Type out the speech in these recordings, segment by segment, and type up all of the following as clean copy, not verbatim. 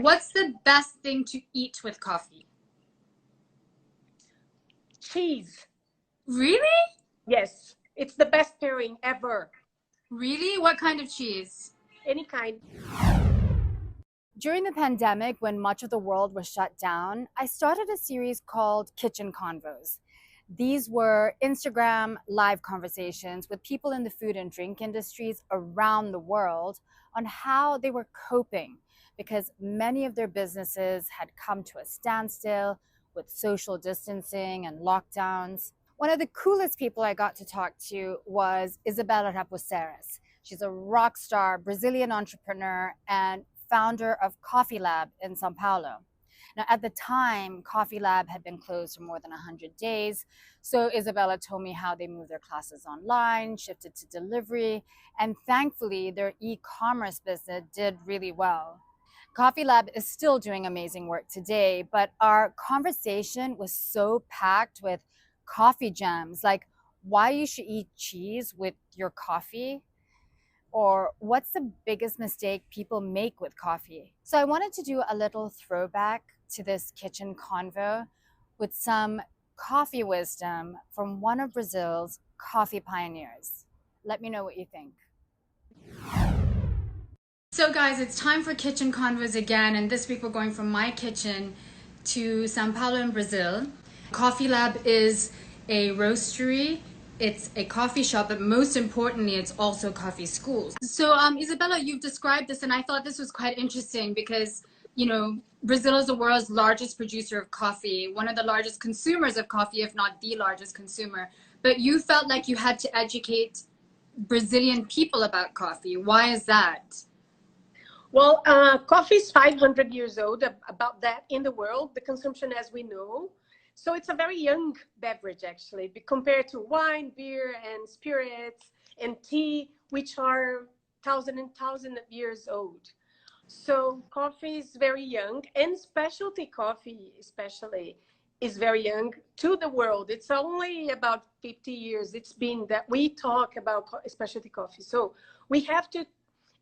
What's the best thing to eat with coffee? Cheese. Really? Yes, it's the best pairing ever. Really? What kind of cheese? Any kind. During the pandemic, when much of the world was shut down, I started a series called Kitchen Convos. These were Instagram live conversations with people in the food and drink industries around the world on how they were coping because many of their businesses had come to a standstill with social distancing and lockdowns. One of the coolest people I got to talk to was Isabela Raposeiras. She's a rock star Brazilian entrepreneur and founder of Coffee Lab in Sao Paulo. Now, at the time, Coffee Lab had been closed for more than 100 days. So Isabela told me how they moved their classes online, shifted to delivery, and thankfully their e-commerce business did really well. Coffee Lab is still doing amazing work today, but our conversation was so packed with coffee gems, like why you should eat cheese with your coffee, or what's the biggest mistake people make with coffee. So I wanted to do a little throwback to this kitchen convo with some coffee wisdom from one of Brazil's coffee pioneers. Let me know what you think. So guys, it's time for Kitchen Convos again, and this week we're going from my kitchen to Sao Paulo in Brazil. Coffee Lab is a roastery, it's a coffee shop, but most importantly, it's also coffee schools. So Isabela, you've described this, and I thought this was quite interesting because, you know, Brazil is the world's largest producer of coffee, one of the largest consumers of coffee, if not the largest consumer. But you felt like you had to educate Brazilian people about coffee. Why is that? Well, coffee is 500 years old, about that in the world, the consumption as we know. So it's a very young beverage, actually, compared to wine, beer, and spirits, and tea, which are thousands and thousands of years old. So coffee is very young, and specialty coffee especially is very young to the world. It's only about 50 years it's been that we talk about specialty coffee. So we have to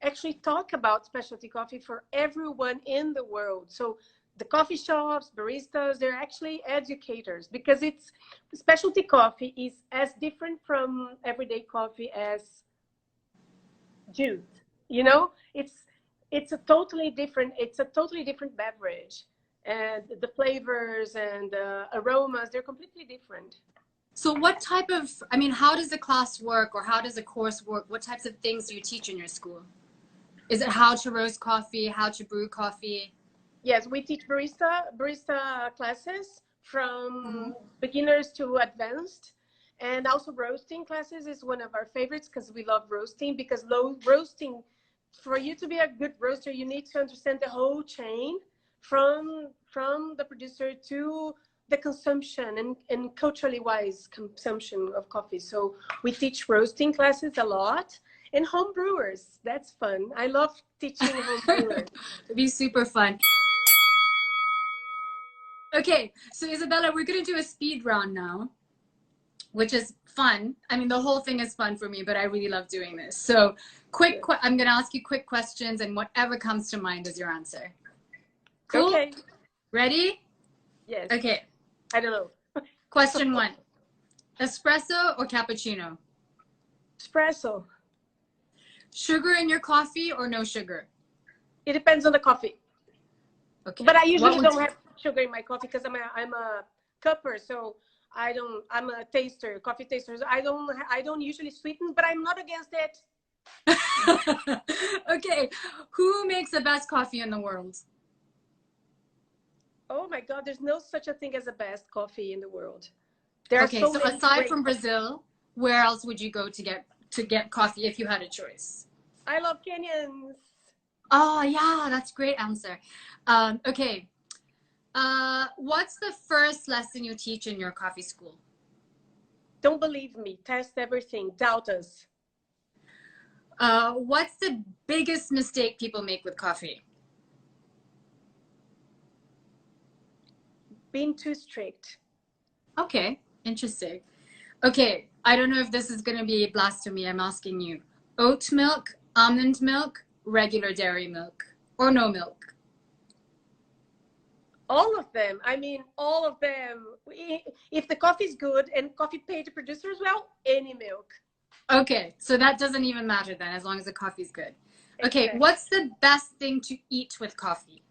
actually talk about specialty coffee for everyone in the world. So the coffee shops, baristas, they're actually educators because it's specialty coffee is as different from everyday coffee as juice. You know, it's a totally different beverage, and the flavors and the aromas, they're completely different. So what type of, I mean, how does the class work or how does the course work? What types of things do you teach in your school? Is it how to roast coffee, how to brew coffee? Yes, we teach barista classes from beginners to advanced, and also roasting classes is one of our favorites because we love roasting. Because roasting, for you to be a good roaster, you need to understand the whole chain from the producer to the consumption and culturally wise consumption of coffee. So we teach roasting classes a lot. And home brewers, that's fun. I love teaching home brewers. It'd be super fun. Okay, so Isabela, we're gonna do a speed round now, which is fun. I mean, the whole thing is fun for me, but I really love doing this. So I'm gonna ask you quick questions and whatever comes to mind is your answer. Cool? Okay. Ready? Yes. Okay. I don't know. Question 1. Espresso or cappuccino? Espresso. Sugar in your coffee or no sugar? It depends on the coffee. Okay. But I usually don't have sugar in my coffee because I'm a cupper, so I'm a taster, coffee taster. So I don't usually sweeten, but I'm not against it. Okay. Who makes the best coffee in the world? Oh my God, there's no such a thing as the best coffee in the world. Okay, so aside from Brazil, where else would you go to get coffee if you had a choice? I love Kenyans. Oh yeah, that's a great answer. Okay. What's the first lesson you teach in your coffee school? Don't believe me. Test everything. Doubt us. What's the biggest mistake people make with coffee? Being too strict. Okay, interesting. Okay, I don't know if this is going to be blasphemy. I'm asking you. Oat milk, almond milk, regular dairy milk, or no milk? All of them. I mean, all of them. If the coffee is good and coffee paid the producer as well, any milk. Okay, so that doesn't even matter then, as long as the coffee's good. Okay, Exactly. what's the best thing to eat with coffee?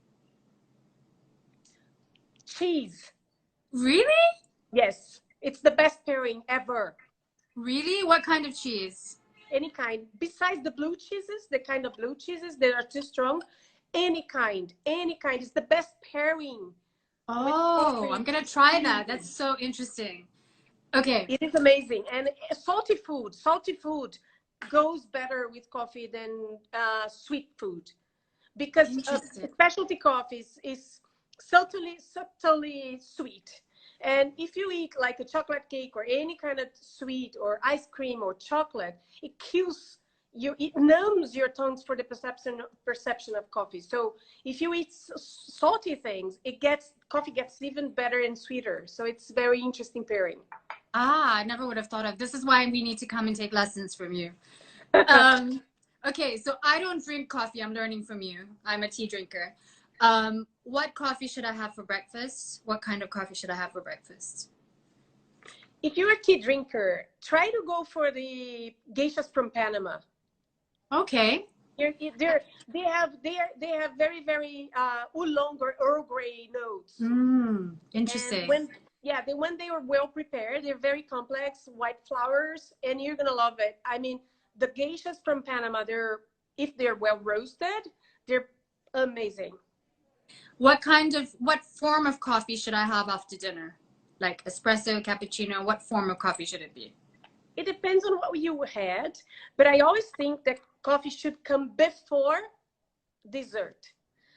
Cheese. Really? Yes, it's the best pairing ever. Really? What kind of cheese? Any kind. Besides the blue cheeses, the kind of blue cheeses that are too strong, any kind. Any kind is the best pairing with Oh, I'm coffee. gonna try that. That's so interesting. Okay, It is amazing. And salty food goes better with coffee than sweet food, because interesting. specialty coffees is subtly sweet. And if you eat like a chocolate cake or any kind of sweet or ice cream or chocolate, it kills you, it numbs your tongues for the perception of coffee. So if you eat salty things, coffee gets even better and sweeter. So it's very interesting pairing. Ah, I never would have thought of. This is why we need to come and take lessons from you. Okay, so I don't drink coffee. I'm learning from you. I'm a tea drinker. What coffee should I have for breakfast? What kind of coffee should I have for breakfast? If you're a tea drinker, try to go for the geishas from Panama. Okay. They have very oolong or Earl Grey notes. Interesting. And when they are well prepared, they're very complex white flowers, and you're gonna love it. I mean, the geishas from Panama, if they're well roasted, they're amazing. What form of coffee should I have after dinner? Like espresso, cappuccino, what form of coffee should it be? It depends on what you had, but I always think that coffee should come before dessert.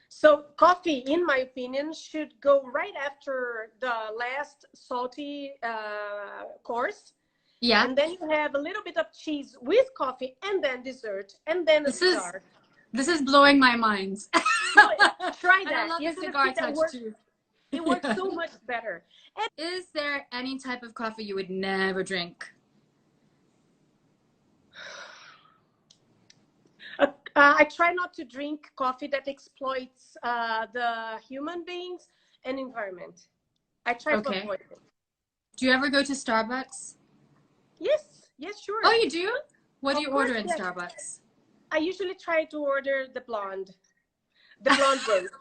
So coffee, in my opinion, should go right after the last salty course. Yeah. And then you have a little bit of cheese with coffee, and then dessert, and then a cigar. This is blowing my mind. Try that. I love the cigar touch too. It works so much better. And is there any type of coffee you would never drink? I try not to drink coffee that exploits the human beings and environment. I try to avoid it. Do you ever go to Starbucks? Yes, sure. Oh, you do? What do you order in Starbucks? I usually try to order the blonde roast.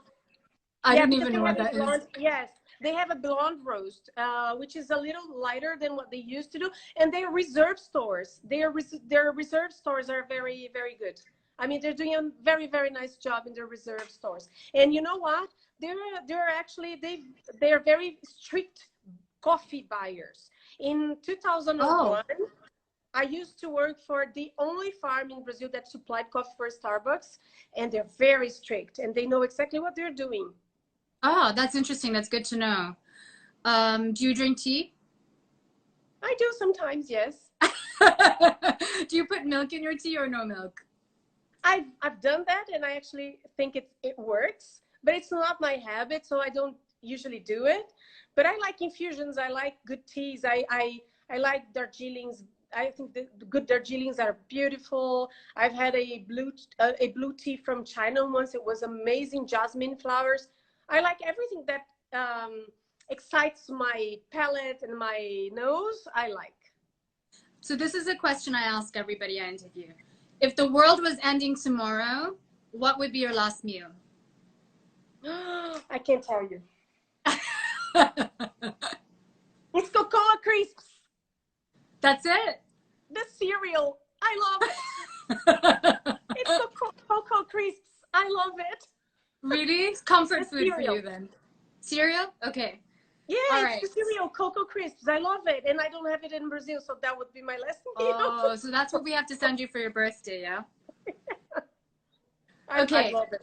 I didn't even know what that is. Yes, they have a blonde roast, which is a little lighter than what they used to do, and they're reserve stores. Their reserve stores are very, very good. I mean, they're doing a very, very nice job in their reserve stores. And you know what? They're very strict coffee buyers. In 2001, I used to work for the only farm in Brazil that supplied coffee for Starbucks, and they're very strict, and they know exactly what they're doing. Oh, that's interesting. That's good to know. Do you drink tea? I do sometimes, yes. Do you put milk in your tea or no milk? I've done that, and I actually think it works, but it's not my habit, so I don't usually do it. But I like infusions. I like good teas. I like Darjeelings. I think the good Darjeelings are beautiful. I've had a blue tea from China once. It was amazing, jasmine flowers. I like everything that excites my palate and my nose. I like. So this is a question I ask everybody I interview. If the world was ending tomorrow, what would be your last meal? I can't tell you. It's Cocoa Crisps. That's it? The cereal. I love it. It's Cocoa Crisps. I love it. Really? Comfort food for you then. Cereal? Okay. Yeah, it's the cereal, Cocoa Crisps. I love it. And I don't have it in Brazil, so that would be my last meal. Oh, so that's what we have to send you for your birthday, yeah? Okay. I love it.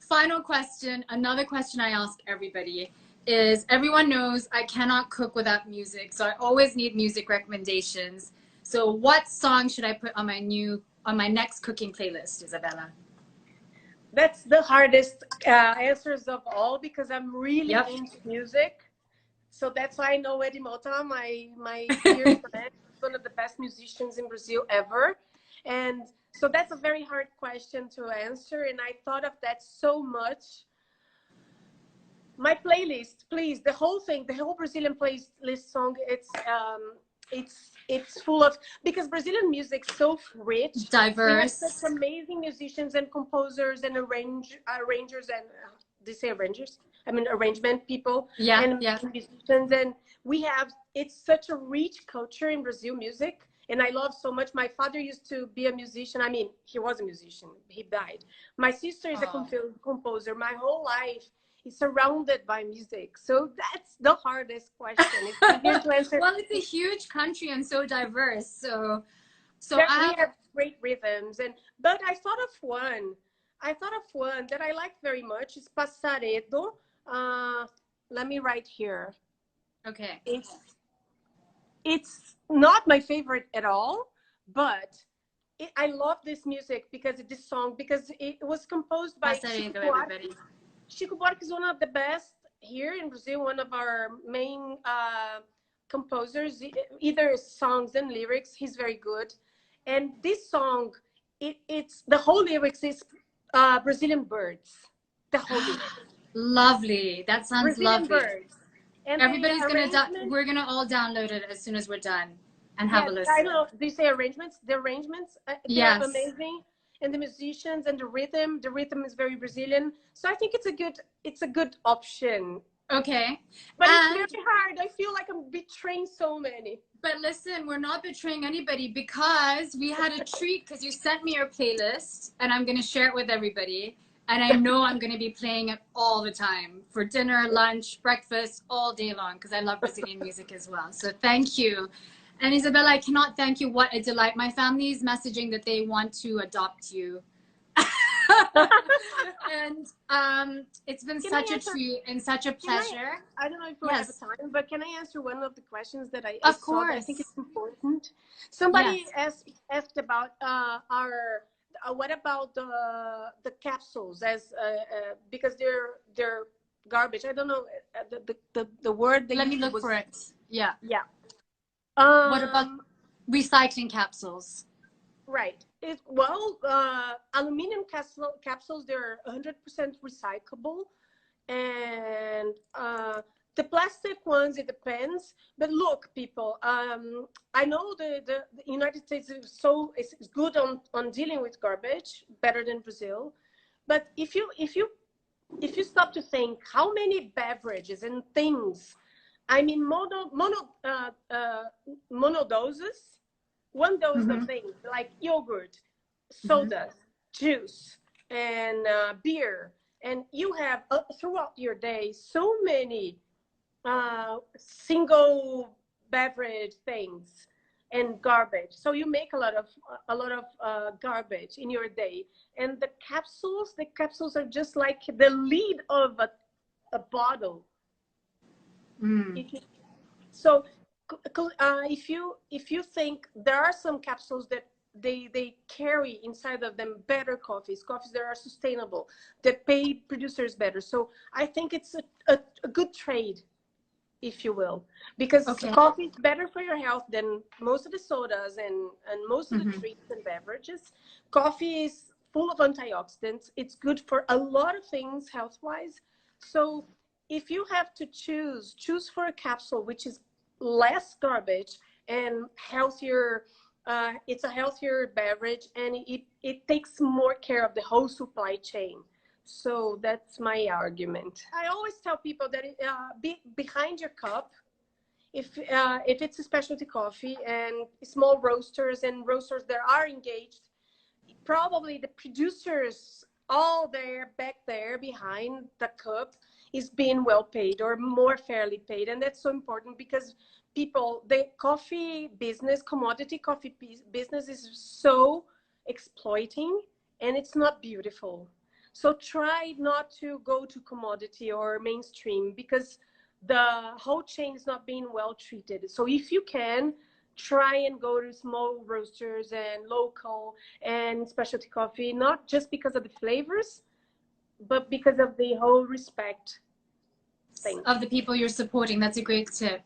Final question, another question I ask everybody is, everyone knows I cannot cook without music, so I always need music recommendations. So what song should I put on my next cooking playlist, Isabela? That's the hardest answers of all, because I'm really into music. So that's why I know Eddie Mota, my dear friend, one of the best musicians in Brazil ever. And so that's a very hard question to answer. And I thought of that so much. My playlist, please, the whole thing, the whole Brazilian playlist song, it's full of, because Brazilian music's so rich. We have such Diverse. amazing musicians and composers and arrangers and they say arrangers? I mean arrangement people Yeah, and yeah. musicians, and we have, it's such a rich culture in Brazil music, and I love so much. My father used to be a musician. I mean, he was a musician. He died. My sister is a Oh. composer. My whole life is surrounded by music. So that's the hardest question. It's easier to answer. Well, it's a huge country and so diverse. So We have great rhythms, and but I thought of one. I thought of one that I like very much. It's Passaredo. Let me write here. okay. It's not my favorite at all, but I love this music because this song, because it was composed by Chico Passaredo, Buarque. everybody. Chico Buarque is one of the best here in Brazil, one of our main composers, either songs and lyrics. He's very good. And this song, it's the whole lyrics is Brazilian birds. The whole lyrics. Lovely. That sounds Brazilian lovely. birds. And Everybody's the arrangement, we're gonna all download it as soon as we're done and have yes, a I listen. know. Do you say arrangements? The arrangements, they're Yes. amazing, and the musicians and the rhythm is very Brazilian. So I think it's a good option. Okay. But And it's very hard. I feel like I'm betraying so many. but listen, we're not betraying anybody because we had a treat because you sent me your playlist and I'm gonna share it with everybody. And I know I'm gonna be playing it all the time for dinner, lunch, breakfast, all day long because I love Brazilian music as well. So thank you. And Isabella, I cannot thank you. What a delight. My family is messaging that they want to adopt you. And it's been Can such I a answer? treat and such a pleasure. I don't know if we have Yes, time, but can I answer one of the questions that I of saw that I think course. it's important? Yes. Somebody asked about our what about the capsules as because they're garbage. I don't know the word they Let me used look was for it. Yeah. yeah. What about recycling capsules? Right. Aluminum capsules, they're 100% recyclable. And the plastic ones, it depends. But look, people, I know the United States is good on dealing with garbage, better than Brazil. But if you stop to think how many beverages and things, I mean, mono doses, one dose of Mm-hmm. things like yogurt, Mm-hmm. sodas, juice, and beer, and you have throughout your day so many single beverage things and garbage. So you make a lot of garbage in your day, and the capsules are just like the lid of a bottle. Mm. If you, so if you think there are some capsules that they carry inside of them better coffees that are sustainable, that pay producers better. So I think it's a good trade, if you will, because Okay. coffee is better for your health than most of the sodas and most of the Mm-hmm. treats and beverages. Coffee is full of antioxidants. It's good for a lot of things health wise. So if you have to choose for a capsule which is less garbage and healthier, it's a healthier beverage, and it takes more care of the whole supply chain. So that's my argument. I always tell people that behind your cup, if it's a specialty coffee and small roasters and roasters that are engaged, probably the producers all there back there behind the cup is being well paid or more fairly paid. And that's so important because people, the coffee business, commodity coffee business is so exploiting, and it's not beautiful. So try not to go to commodity or mainstream because the whole chain is not being well treated. So if you can, try and go to small roasters and local and specialty coffee, not just because of the flavors, but because of the whole respect thing. Of the people you're supporting. That's a great tip.